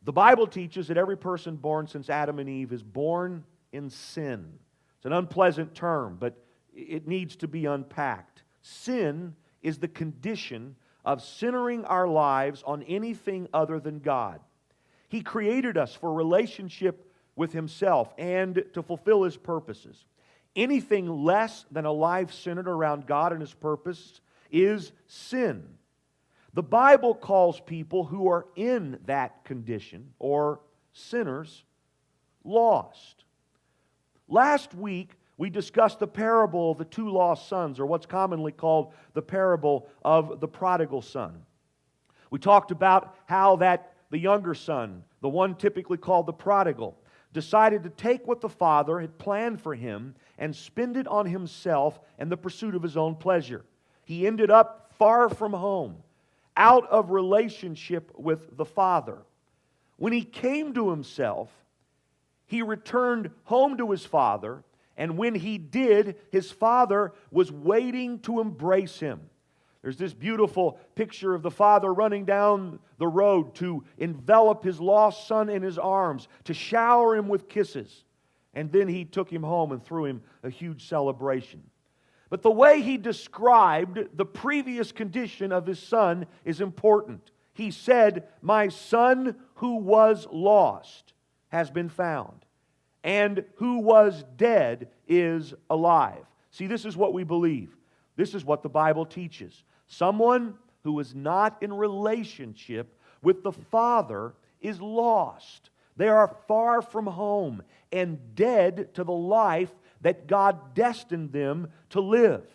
The Bible teaches that every person born since Adam and Eve is born in sin. It's an unpleasant term, but it needs to be unpacked. Sin is the condition of centering our lives on anything other than God. He created us for relationship with Himself and to fulfill His purposes. Anything less than a life centered around God and His purpose is sin. The Bible calls people who are in that condition, or sinners, lost. Last week, we discussed the parable of the two lost sons, or what's commonly called the parable of the prodigal son. We talked about how the younger son, the one typically called the prodigal, decided to take what the father had planned for him and spend it on himself and the pursuit of his own pleasure. He ended up far from home, out of relationship with the Father. When he came to himself, he returned home to his father, and when he did, his father was waiting to embrace him. There's this beautiful picture of the father running down the road to envelop his lost son in his arms, to shower him with kisses. And then he took him home and threw him a huge celebration. But the way he described the previous condition of his son is important. He said, "My son who was lost has been found, and who was dead is alive." See, this is what we believe. This is what the Bible teaches. Someone who is not in relationship with the Father is lost. They are far from home and dead to the life that God destined them to live.